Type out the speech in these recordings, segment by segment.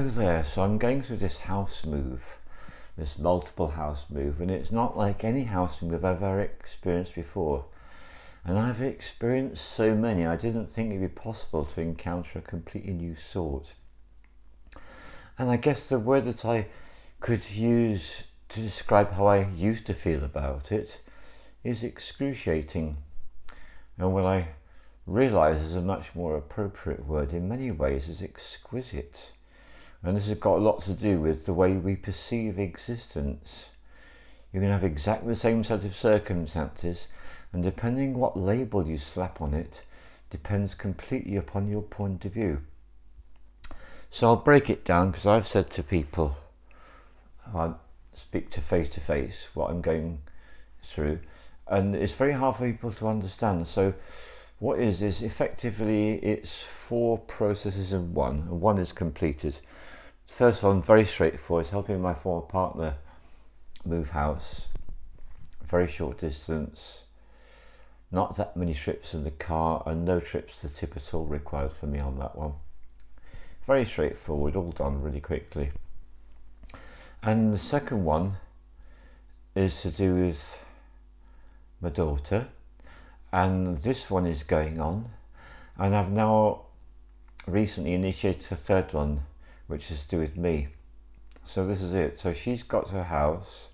Hello there. So I'm going through this house move, this multiple house move, and it's not like any house move I've ever experienced before. And I've experienced so many, I didn't think it'd be possible to encounter a completely new sort. And I guess the word that I could use to describe how I used to feel about it is excruciating. And what I realise is a much more appropriate word in many ways is exquisite. And this has got a lot to do with the way we perceive existence. You can have exactly the same set of circumstances, and depending what label you slap on it, depends completely upon your point of view. So I'll break it down, because I've said to people, I speak to face what I'm going through, and it's very hard for people to understand. So what is effectively it's 4 processes in one, and one is completed. First one, very straightforward, is helping my former partner move house. Very short distance, not that many trips in the car, and no trips to tip at all required for me on that one. Very straightforward, all done really quickly. And the second one is to do with my daughter, and this one is going on, and I've now recently initiated a third one, which is to do with me. So this is it. So she's got her house.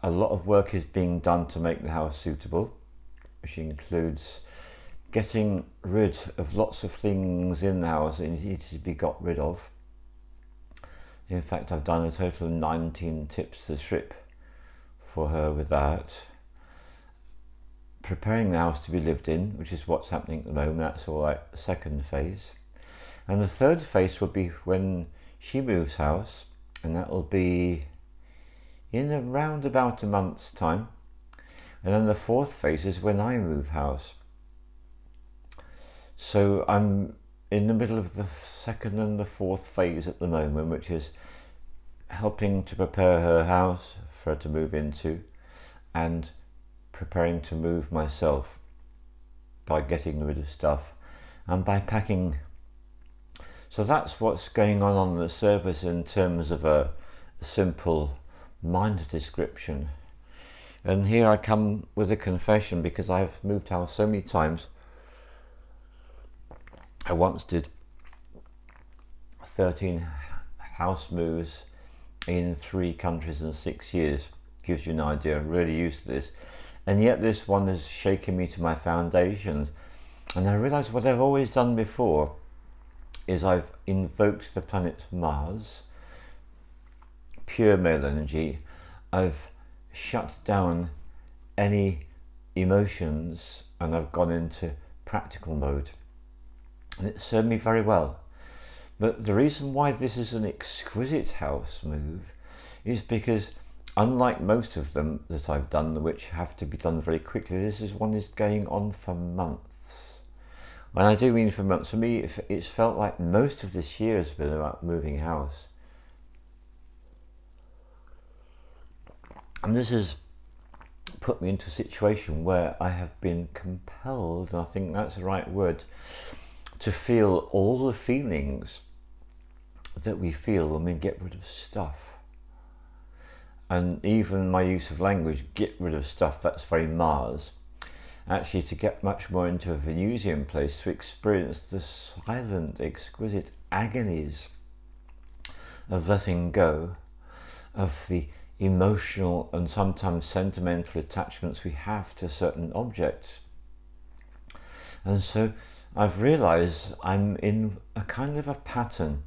A lot of work is being done to make the house suitable, which includes getting rid of lots of things in the house that need to be got rid of. In fact, I've done a total of 19 tips to the trip for her with that. Preparing the house to be lived in, which is what's happening at the moment. That's all right, the second phase. And the third phase will be when she moves house, and that will be in around about a month's time. And then the fourth phase is when I move house. So I'm in the middle of the second and the fourth phase at the moment, which is helping to prepare her house for her to move into, and preparing to move myself by getting rid of stuff and by packing. So that's what's going on the surface in terms of a simple mind description. And here I come with a confession, because I've moved house so many times. I once did 13 house moves in 3 countries in 6 years. Gives you an idea. I'm really used to this. And yet this one has shaken me to my foundations. And I realised what I've always done before is I've invoked the planet Mars, pure male energy. I've shut down any emotions, and I've gone into practical mode. And it served me very well. But the reason why this is an exquisite house move is because, unlike most of them that I've done, which have to be done very quickly, this is one is going on for months. And I do mean for months. For me, it's felt like most of this year has been about moving house. And this has put me into a situation where I have been compelled, and I think that's the right word, to feel all the feelings that we feel when we get rid of stuff. And even my use of language, get rid of stuff, that's very Mars. Actually, to get much more into a Venusian place, to experience the silent, exquisite agonies of letting go of the emotional and sometimes sentimental attachments we have to certain objects. And so I've realised I'm in a kind of a pattern.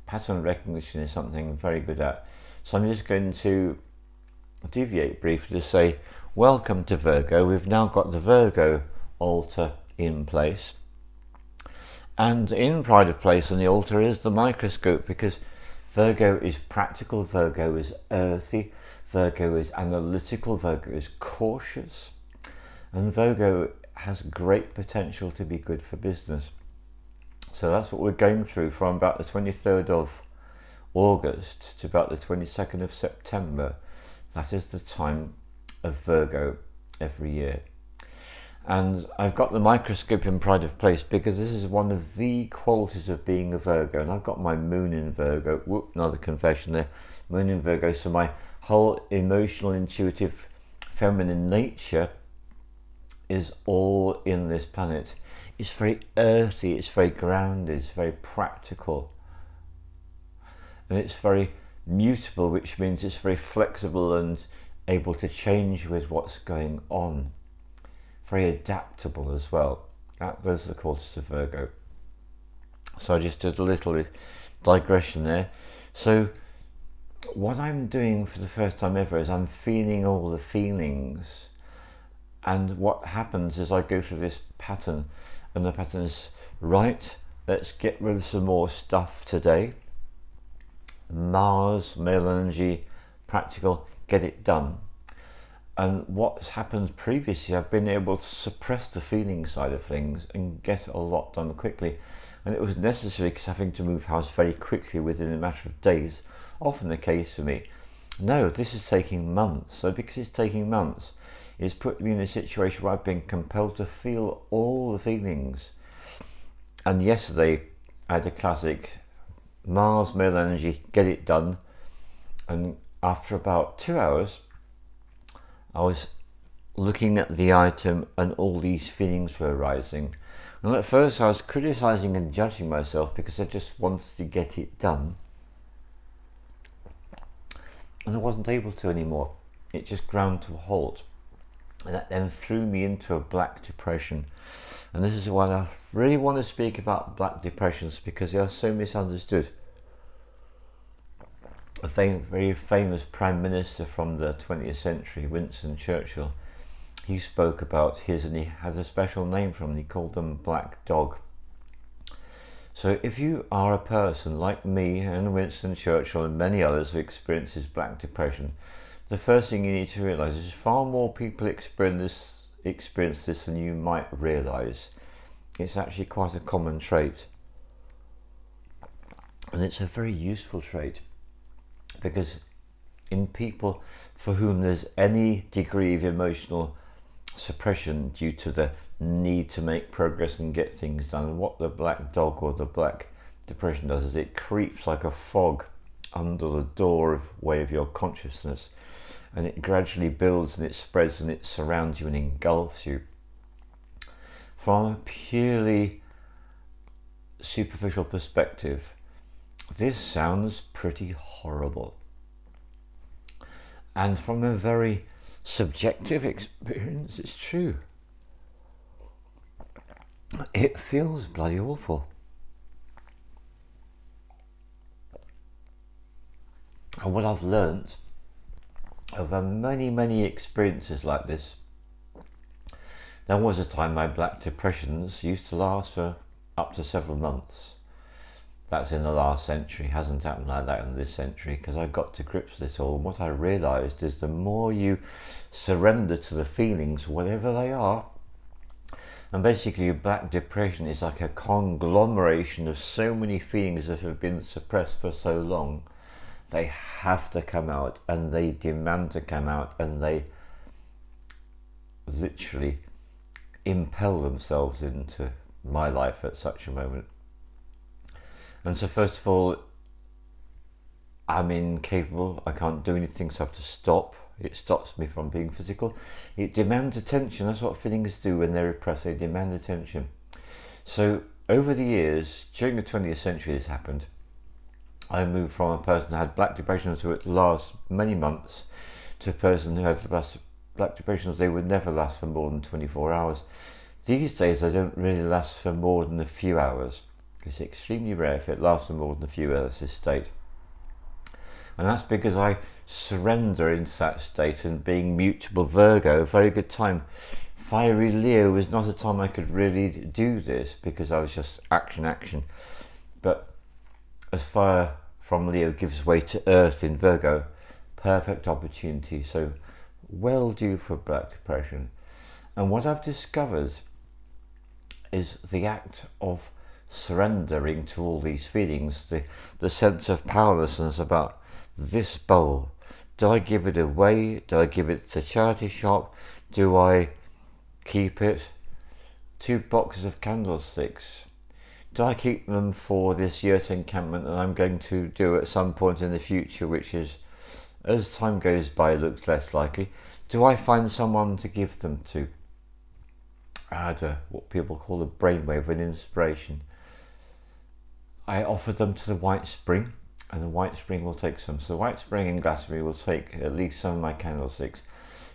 Pattern recognition is something I'm very good at. So I'm just going to deviate briefly to say, welcome to Virgo. We've now got the Virgo altar in place. And in pride of place on the altar is the microscope, because Virgo is practical, Virgo is earthy, Virgo is analytical, Virgo is cautious, and Virgo has great potential to be good for business. So that's what we're going through from about the 23rd of August to about the 22nd of September. That is the time of Virgo every year. And I've got the microscope in pride of place because this is one of the qualities of being a Virgo. And I've got my moon in Virgo. Whoop, another confession there. Moon in Virgo. So my whole emotional, intuitive, feminine nature is all in this planet. It's very earthy, it's very grounded, it's very practical. And it's very mutable, which means it's very flexible and able to change with what's going on. Very adaptable as well. Those are the qualities of Virgo. So I just did a little digression there. So what I'm doing for the first time ever is I'm feeling all the feelings. And what happens is I go through this pattern, and the pattern is, right, let's get rid of some more stuff today. Mars, male energy, practical, get it done. And what's happened previously, I've been able to suppress the feeling side of things and get a lot done quickly. And it was necessary because having to move house very quickly within a matter of days, often the case for me. No, this is taking months. So because it's taking months, it's put me in a situation where I've been compelled to feel all the feelings. And yesterday I had a classic Mars, male energy, get it done. And after about 2 hours, I was looking at the item and all these feelings were arising. And at first I was criticizing and judging myself because I just wanted to get it done. And I wasn't able to anymore. It just ground to a halt. And that then threw me into a black depression. And this is why I really want to speak about black depressions, because they are so misunderstood. A very famous Prime Minister from the 20th century, Winston Churchill, he spoke about his, and he had a special name for them. He called them Black Dog. So if you are a person like me and Winston Churchill and many others who experiences black depression, the first thing you need to realise is far more people experience this than you might realise. It's actually quite a common trait. And it's a very useful trait, because in people for whom there's any degree of emotional suppression due to the need to make progress and get things done, what the black dog or the black depression does is it creeps like a fog under the doorway of your consciousness, and it gradually builds and it spreads and it surrounds you and engulfs you. From a purely superficial perspective, this sounds pretty horrible. And from a very subjective experience, it's true. It feels bloody awful. And what I've learnt over many experiences like this, there was a time my black depressions used to last for up to several months. That's in the last century. It hasn't happened like that in this century, because I got to grips with it all. And what I realised is the more you surrender to the feelings, whatever they are, and basically black depression is like a conglomeration of so many feelings that have been suppressed for so long. They have to come out, and they demand to come out, and they literally impel themselves into my life at such a moment. And so first of all, I'm incapable, I can't do anything, so I have to stop. It stops me from being physical. It demands attention. That's what feelings do when they're repressed. They demand attention. So over the years, during the 20th century this happened, I moved from a person who had black depressions who would last many months to a person who had black depressions they would never last for more than 24 hours. These days they don't really last for more than a few hours. It's extremely rare if it lasts for more than a few hours, this state. And that's because I surrender into that state, and being mutable Virgo, a very good time. Fiery Leo was not a time I could really do this, because I was just action. But as fire from Leo gives way to Earth in Virgo, perfect opportunity. So well due for black depression. And what I've discovered is the act of surrendering to all these feelings, the sense of powerlessness about this bowl. Do I give it away? Do I give it to charity shop? Do I keep it. 2 boxes of candlesticks. Do I keep them for this yurt encampment that I'm going to do at some point in the future, which is, as time goes by, looks less likely? Do I find someone to give them to? I had what people call a brainwave, an inspiration. I offered them to the White Spring, and the White Spring will take some. So the White Spring in Glastonbury will take at least some of my candlesticks,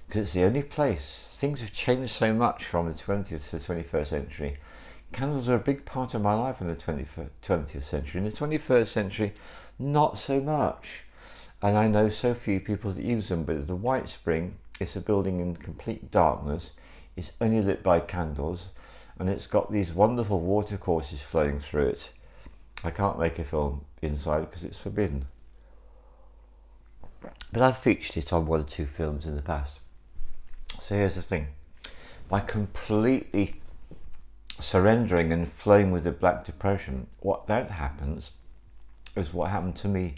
because it's the only place. Things have changed so much from the 20th to the 21st century. Candles are a big part of my life in the 20th century. In the 21st century, not so much. And I know so few people that use them, but the White Spring, it's a building in complete darkness. It's only lit by candles, and it's got these wonderful watercourses flowing through it. I can't make a film inside because it's forbidden. But I've featured it on 1 or 2 films in the past. So here's the thing. By completely surrendering and flowing with the Black Depression, what then happens is what happened to me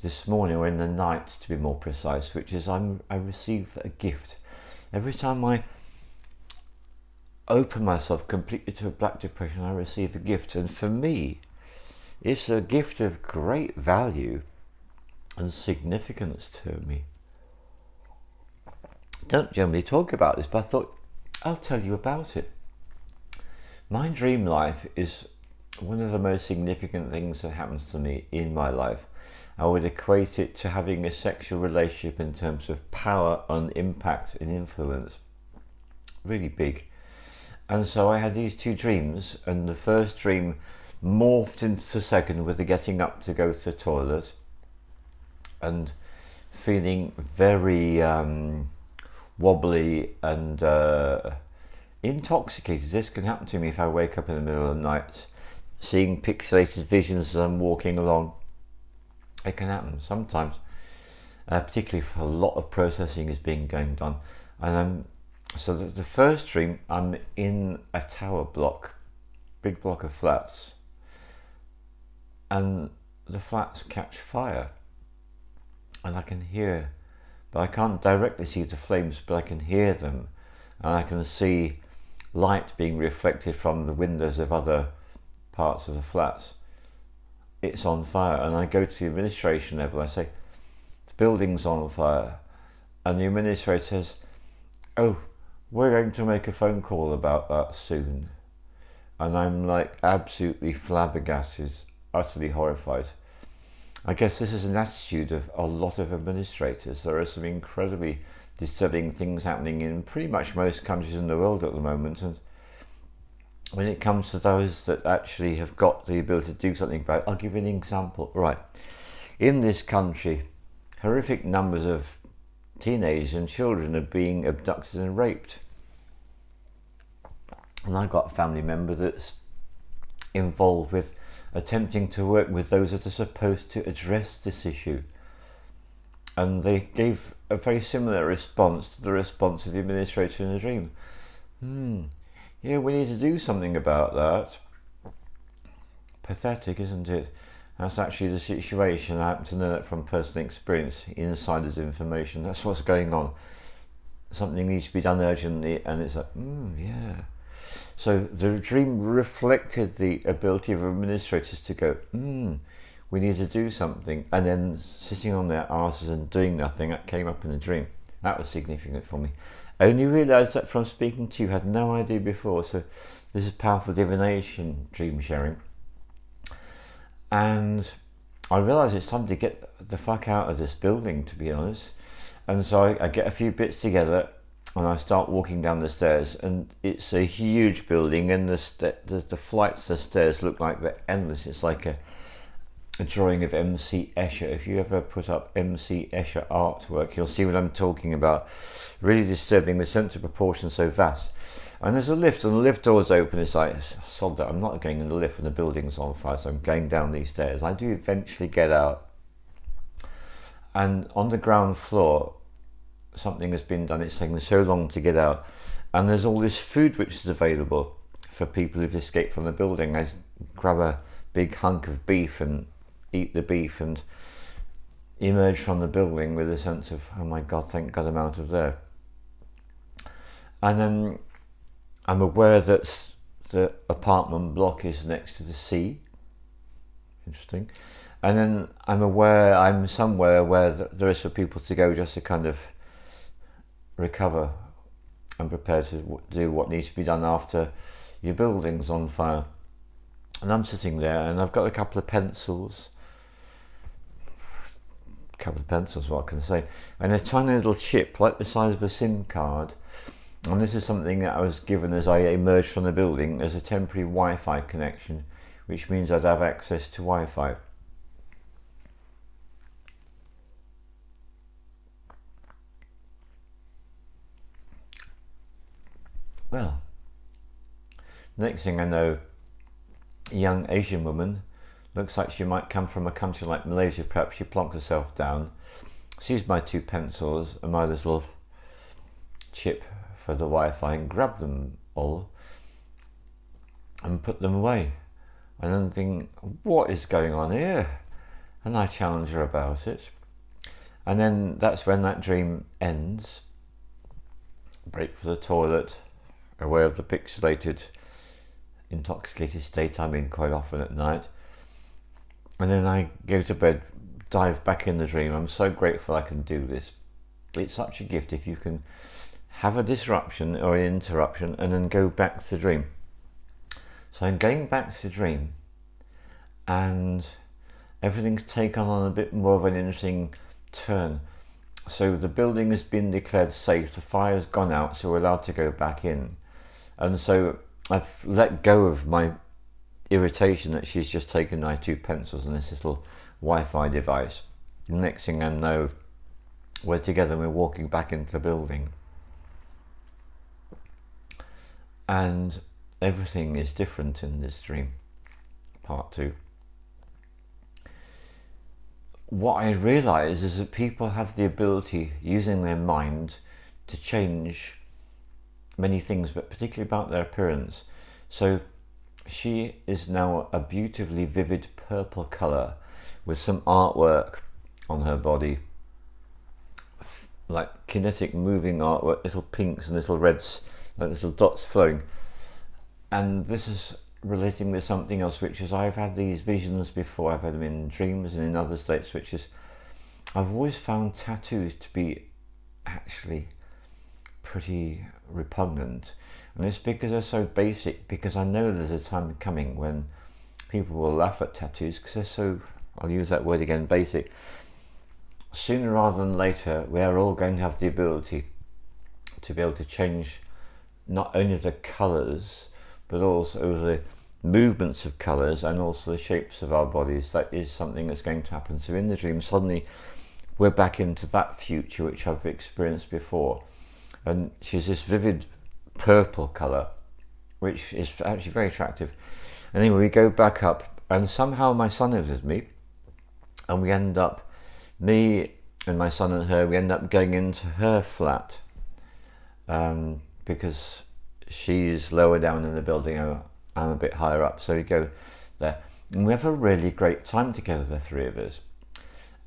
this morning, or in the night to be more precise, which is I receive a gift. Every time I open myself completely to a Black Depression, I receive a gift. And for me, it's a gift of great value and significance to me. Don't generally talk about this, but I thought I'll tell you about it. My dream life is one of the most significant things that happens to me in my life. I would equate it to having a sexual relationship in terms of power and impact and influence. Really big. And so I had these 2 dreams, and the first dream morphed into the second with the getting up to go to the toilet and feeling very wobbly and intoxicated. This can happen to me if I wake up in the middle of the night, seeing pixelated visions as I'm walking along. It can happen sometimes, particularly if a lot of processing is being going on. And so the first dream, I'm in a tower block, big block of flats, and the flats catch fire, and I can hear, but I can't directly see the flames, but I can hear them, and I can see light being reflected from the windows of other parts of the flats. It's on fire, and I go to the administration level. I say, the building's on fire, and the administrator says, oh, we're going to make a phone call about that soon. And I'm like absolutely flabbergasted, utterly horrified. I guess this is an attitude of a lot of administrators. There are some incredibly disturbing things happening in pretty much most countries in the world at the moment, and when it comes to those that actually have got the ability to do something about it, I'll give you an example. Right, in this country, horrific numbers of teenagers and children are being abducted and raped, and I've got a family member that's involved with attempting to work with those that are supposed to address this issue. And they gave a very similar response to the response of the administrator in the dream. Yeah, we need to do something about that. Pathetic, isn't it? That's actually the situation. I happen to know that from personal experience, insider's information. That's what's going on. Something needs to be done urgently, and it's like, yeah. So the dream reflected the ability of administrators to go, we need to do something, and then sitting on their asses and doing nothing. That came up in the dream. That was significant for me. I only realised that from speaking to you, had no idea before. So this is powerful divination, dream sharing. And I realised it's time to get the fuck out of this building, to be honest. And so I get a few bits together, and I start walking down the stairs, and it's a huge building, and the flights of stairs look like they're endless. It's like a drawing of MC Escher. If you ever put up MC Escher artwork, you'll see what I'm talking about. Really disturbing, the sense of proportion so vast. And there's a lift, and the lift door's open. It's like, sod that, I'm not going in the lift when the building's on fire, so I'm going down these stairs. I do eventually get out, and on the ground floor something has been done. It's taken so long to get out, and there's all this food which is available for people who've escaped from the building. I grab a big hunk of beef and eat the beef and emerge from the building with a sense of, oh my God, thank God I'm out of there. And then I'm aware that the apartment block is next to the sea. Interesting. And then I'm aware I'm somewhere where there is for people to go just to kind of recover and prepare to do what needs to be done after your building's on fire. And I'm sitting there and I've got a couple of pencils, what can I say, and a tiny little chip like the size of a SIM card. And this is something that I was given as I emerged from the building as a temporary Wi-Fi connection, which means I'd have access to Wi-Fi. Well, next thing I know, a young Asian woman, looks like she might come from a country like Malaysia, perhaps she plonked herself down, sees my 2 pencils and my little chip for the Wi-Fi and grabbed them all and put them away. And I'm thinking, what is going on here? And I challenge her about it. And then that's when that dream ends. Break for the toilet, aware of the pixelated, intoxicated state I'm in quite often at night. And then I go to bed, dive back in the dream. I'm so grateful I can do this. It's such a gift if you can have a disruption or an interruption and then go back to the dream. So I'm going back to the dream and everything's taken on a bit more of an interesting turn. So the building has been declared safe, the fire's gone out, so we're allowed to go back in. And so I've let go of my irritation that she's just taken my 2 pencils and this little Wi-Fi device. The next thing I know, we're together and we're walking back into the building. And everything is different in this dream, part 2. What I realise is that people have the ability, using their mind, to change many things, but particularly about their appearance. So she is now a beautifully vivid purple colour with some artwork on her body, like kinetic moving artwork, little pinks and little reds, like little dots flowing. And this is relating with something else, which is I've had these visions before. I've had them in dreams and in other states, which is I've always found tattoos to be actually pretty repugnant. And it's because they're so basic, because I know there's a time coming when people will laugh at tattoos because they're so, I'll use that word again, basic. Sooner rather than later, we are all going to have the ability to be able to change not only the colours, but also the movements of colours and also the shapes of our bodies. That is something that's going to happen. So in the dream, suddenly we're back into that future which I've experienced before. And she's this vivid purple colour, which is actually very attractive. Anyway, we go back up and somehow my son is with me and we end up, me and my son and her, we end up going into her flat because she's lower down in the building, I'm a bit higher up, so we go there. And we have a really great time together, the 3 of us.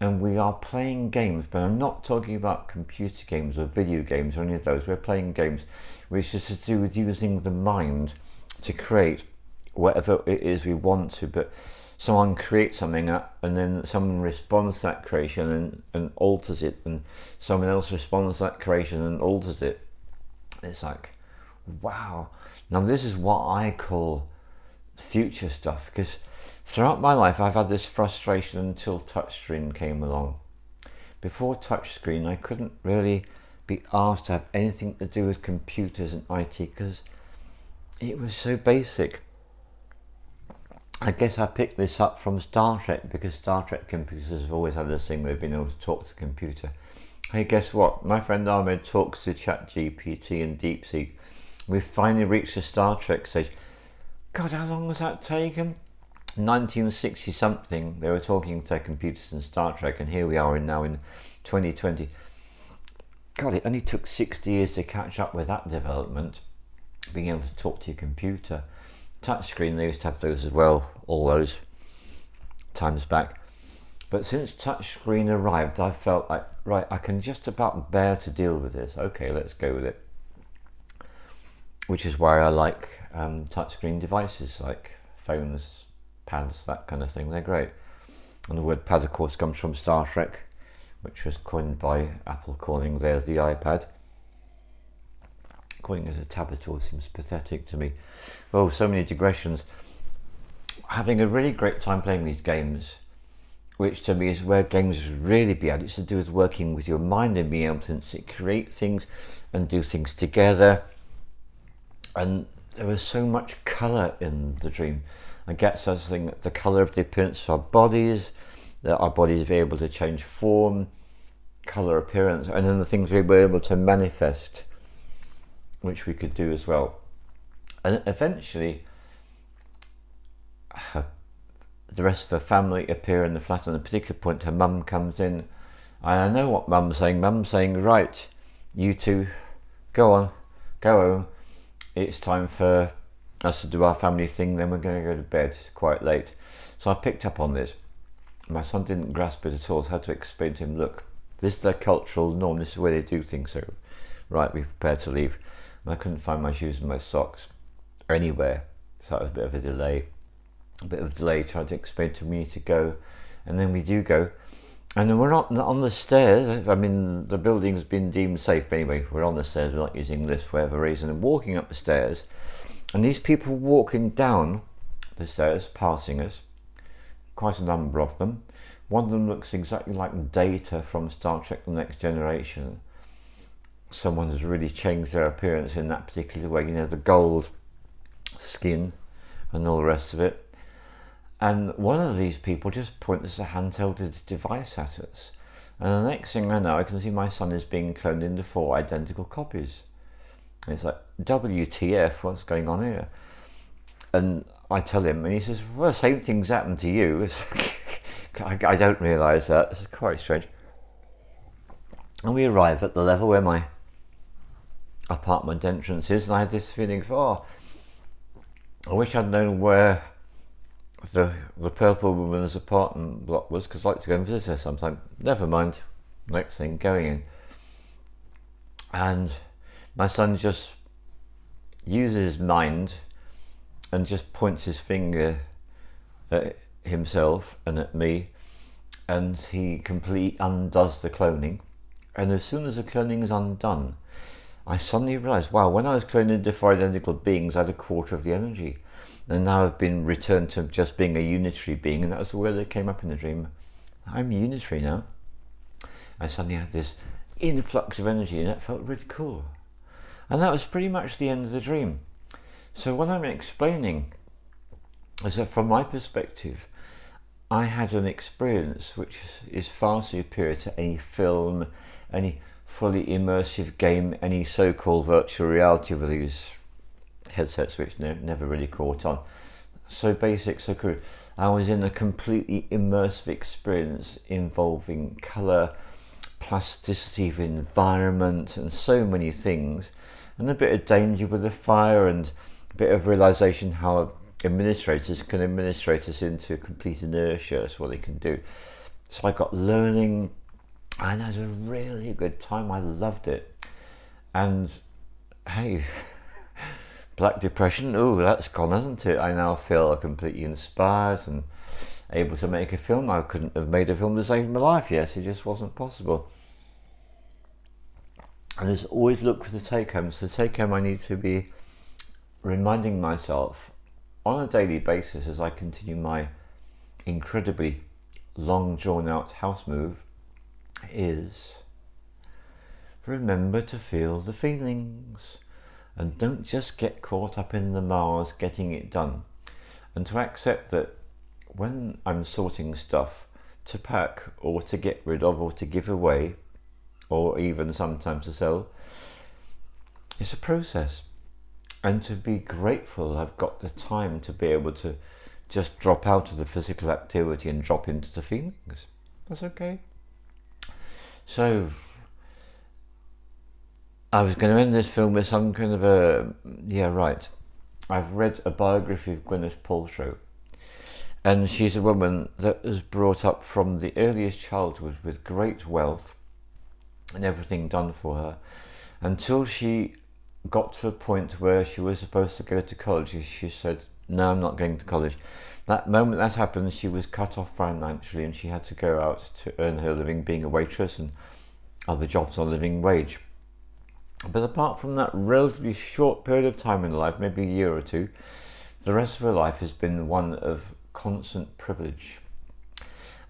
And we are playing games, but I'm not talking about computer games or video games or any of those. We're playing games which is to do with using the mind to create whatever it is we want to, but someone creates something and then someone responds to that creation and alters it, and someone else responds to that creation and alters it. It's like, wow. Now this is what I call future stuff, because throughout my life I've had this frustration until touchscreen came along. Before touchscreen I couldn't really be asked to have anything to do with computers and IT because it was so basic. I guess I picked this up from Star Trek, because Star Trek computers have always had this thing where they've been able to talk to the computer. Hey, guess what? My friend Ahmed talks to ChatGPT and DeepSeek. We've finally reached the Star Trek stage. God, how long has that taken? 1960 something, they were talking to computers in Star Trek, and here we are now in 2020. God, it only took 60 years to catch up with that development, being able to talk to your computer. Touchscreen, they used to have those as well, all those times back. But since touchscreen arrived, I felt like, right, I can just about bear to deal with this. Okay, let's go with it. which is why I like touchscreen devices like phones, pads, that kind of thing. They're great. And the word pad, of course, comes from Star Trek, which was coined by Apple, calling theirs the iPad. Calling it a tablet all seems pathetic to me. Oh, so many digressions. Having a really great time playing these games, which to me is where games really be at. It's to do with working with your mind and being able to create things and do things together. And there was so much colour in the dream. I get something, the colour of the appearance of our bodies, that our bodies be able to change form, colour, appearance, and then the things we were able to manifest, which we could do as well. And eventually, the rest of her family appear in the flat. On a particular point, her mum comes in. I know what mum's saying. Mum's saying, right, you two, go on, go home. It's time for us to do our family thing, then we're going to go to bed. It's quite late. So I picked up on this. My son didn't grasp it at all, so I had to explain to him, look, this is their cultural norm, this is where they do things, so right, we prepared to leave. And I couldn't find my shoes and my socks anywhere, so that was a bit of a delay trying to explain to me to go. And then we do go, and then we're not on the stairs. I mean, the building's been deemed safe, but anyway, we're on the stairs, we're not using lifts for whatever reason, and walking up the stairs, and these people walking down the stairs, passing us, quite a number of them. One of them looks exactly like Data from Star Trek The Next Generation. Someone has really changed their appearance in that particular way, you know, the gold skin and all the rest of it. And one of these people just points a handheld device at us. And the next thing I know, I can see my son is being cloned into 4 identical copies. It's like, WTF, what's going on here? And I tell him, and he says, well, the same thing's happened to you. I don't realise that. It's quite strange. And we arrive at the level where my apartment entrance is, and I had this feeling of, oh, I wish I'd known where the purple woman's apartment block was, because I'd like to go and visit her sometime. Never mind. Next thing, going in. And my son just uses his mind and just points his finger at himself and at me, and he completely undoes the cloning. And as soon as the cloning is undone, I suddenly realised, wow, when I was cloned into 4 identical beings, I had a quarter of the energy. And now I've been returned to just being a unitary being, and that was the way that came up in the dream. I'm unitary now. I suddenly had this influx of energy, and that felt really cool. And that was pretty much the end of the dream. So what I'm explaining is that from my perspective, I had an experience which is far superior to any film, any fully immersive game, any so-called virtual reality with these headsets which never really caught on. So basic, so crude. I was in a completely immersive experience involving colour, plasticity of environment, and so many things, and a bit of danger with the fire, and a bit of realisation how administrators can administrate us into complete inertia. That's what they can do. So I got learning, and I had a really good time. I loved it. And hey, Black Depression, oh, that's gone, hasn't it? I now feel completely inspired and able to make a film. I couldn't have made a film to save my life, yes, it just wasn't possible. And there's always look for the take-home. So the take-home, I need to be reminding myself on a daily basis as I continue my incredibly long drawn-out house move is remember to feel the feelings. And don't just get caught up in the miles getting it done. And to accept that when I'm sorting stuff to pack or to get rid of or to give away or even sometimes to sell, it's a process. And to be grateful I've got the time to be able to just drop out of the physical activity and drop into the feelings. That's okay. So I was going to end this film with some kind of a, yeah, right. I've read a biography of Gwyneth Paltrow, and she's a woman that was brought up from the earliest childhood with great wealth and everything done for her until she got to a point where she was supposed to go to college. She said, no, I'm not going to college. That moment that happened, she was cut off financially and she had to go out to earn her living being a waitress and other jobs on a living wage. But apart from that relatively short period of time in her life, maybe a year or two, the rest of her life has been one of constant privilege.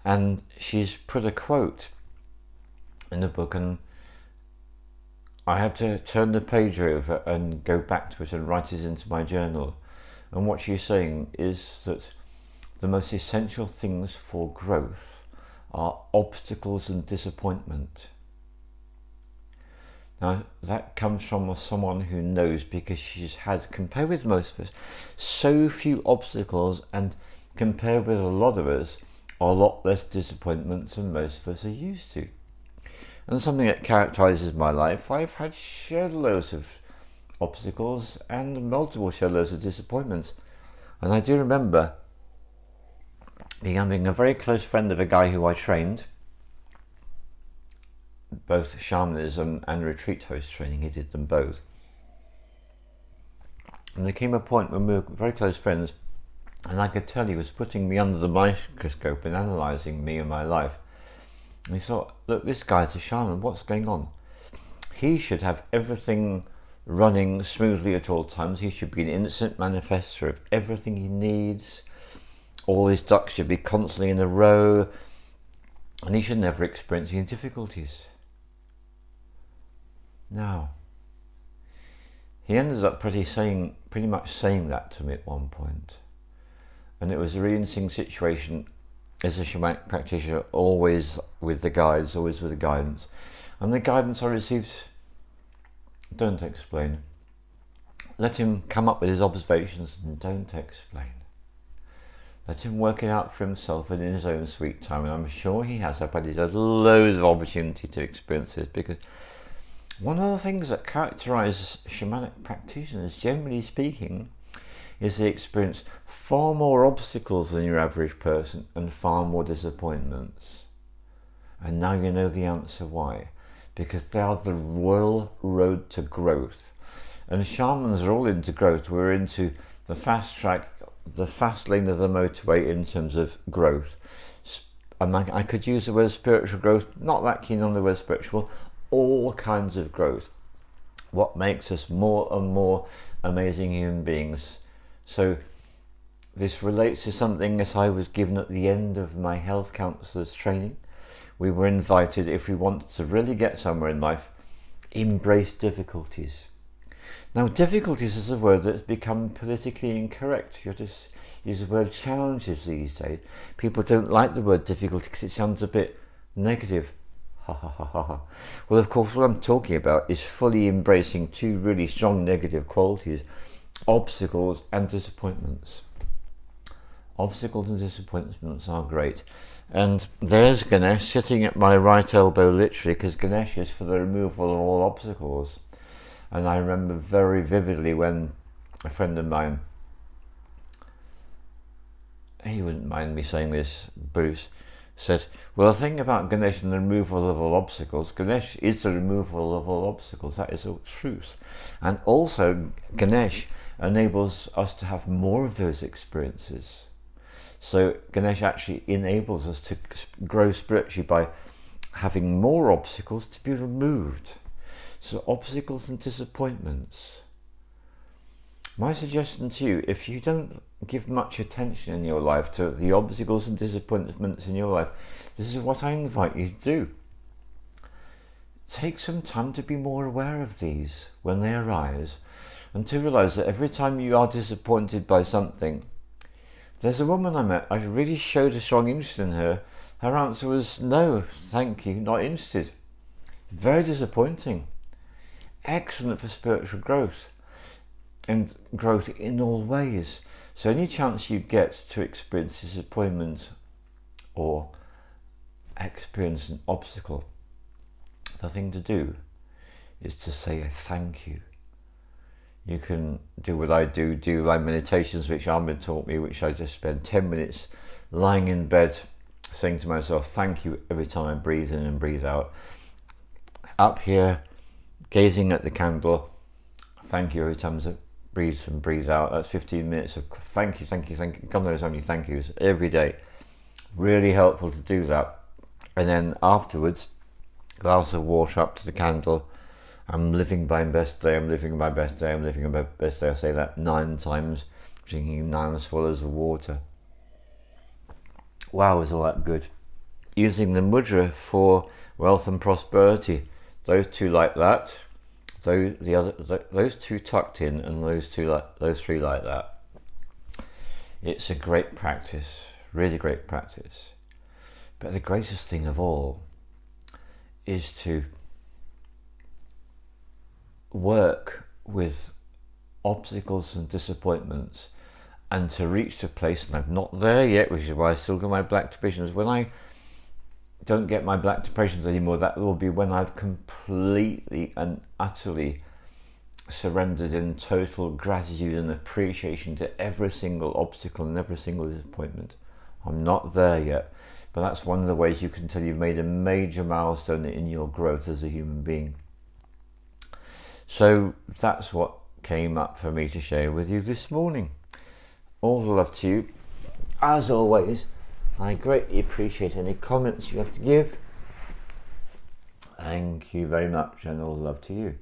And she's put a quote in the book, and I had to turn the page over and go back to it and write it into my journal. And what she's saying is that the most essential things for growth are obstacles and disappointment. Now, that comes from someone who knows, because she's had, compared with most of us, so few obstacles, and compared with a lot of us, a lot less disappointments than most of us are used to. And something that characterises my life, I've had shed loads of obstacles and multiple shed loads of disappointments. And I do remember becoming a very close friend of a guy who I trained, both shamanism and retreat host training. He did them both. And there came a point when we were very close friends, and I could tell he was putting me under the microscope and analysing me and my life. And he thought, look, this guy's a shaman, what's going on? He should have everything running smoothly at all times. He should be an instant manifester of everything he needs. All his ducks should be constantly in a row, and he should never experience any difficulties. Now, he ended up pretty much saying that to me at one point. And it was a really interesting situation as a shamanic practitioner, always with the guides, always with the guidance. And the guidance I received, don't explain. Let him come up with his observations and don't explain. Let him work it out for himself and in his own sweet time. And I'm sure he has. I bet he's had loads of opportunity to experience this, because one of the things that characterises shamanic practitioners, generally speaking, is they experience far more obstacles than your average person and far more disappointments. And now you know the answer why. Because they are the royal road to growth. And shamans are all into growth. We're into the fast track, the fast lane of the motorway in terms of growth. And I could use the word spiritual growth, not that keen on the word spiritual, all kinds of growth. What makes us more and more amazing human beings. So this relates to something that I was given at the end of my health counsellor's training. We were invited, if we wanted to really get somewhere in life, embrace difficulties. Now, difficulties is a word that's become politically incorrect. You just use the word challenges these days. People don't like the word difficulty because it sounds a bit negative. Ha ha ha ha ha. Well, of course, what I'm talking about is fully embracing two really strong negative qualities: obstacles and disappointments. Obstacles and disappointments are great. And there's Ganesh sitting at my right elbow, literally, because Ganesh is for the removal of all obstacles. And I remember very vividly when a friend of mine, he wouldn't mind me saying this, Bruce, said, well, the thing about Ganesh and the removal of all obstacles, Ganesh is the removal of all obstacles. That is the truth. And also, Ganesh enables us to have more of those experiences. So Ganesh actually enables us to grow spiritually by having more obstacles to be removed. So obstacles and disappointments. My suggestion to you, if you don't give much attention in your life to the obstacles and disappointments in your life, this is what I invite you to do. Take some time to be more aware of these when they arise, and to realise that every time you are disappointed by something, there's a woman I met, I really showed a strong interest in her. Her answer was, no, thank you, not interested. Very disappointing. Excellent for spiritual growth, and growth in all ways. So any chance you get to experience disappointment or experience an obstacle, the thing to do is to say a thank you. You can do what I do my meditations, which Ahmed taught me, which I just spend 10 minutes lying in bed saying to myself, thank you, every time I breathe in and breathe out. Up here, gazing at the candle, thank you every time I breathe and breathe out. That's 15 minutes of thank you, thank you, thank you. God knows how many thank yous every day. Really helpful to do that. And then afterwards, glass of water up to the candle. I'm living my best day, I'm living my best day, I'm living my best day. I say that 9 times, drinking 9 swallows of water. Wow, is all that good. Using the mudra for wealth and prosperity. Those two like that. Those two tucked in, and those 3 like that. It's a great practice, really great practice. But the greatest thing of all is to work with obstacles and disappointments, and to reach the place, and I'm not there yet, which is why I still got my black depressions. When I don't get my black depressions anymore, that will be when I've completely and utterly surrendered in total gratitude and appreciation to every single obstacle and every single disappointment. I'm not there yet, but that's one of the ways you can tell you've made a major milestone in your growth as a human being. So that's what came up for me to share with you this morning. All the love to you. As always, I greatly appreciate any comments you have to give. Thank you very much, and all the love to you.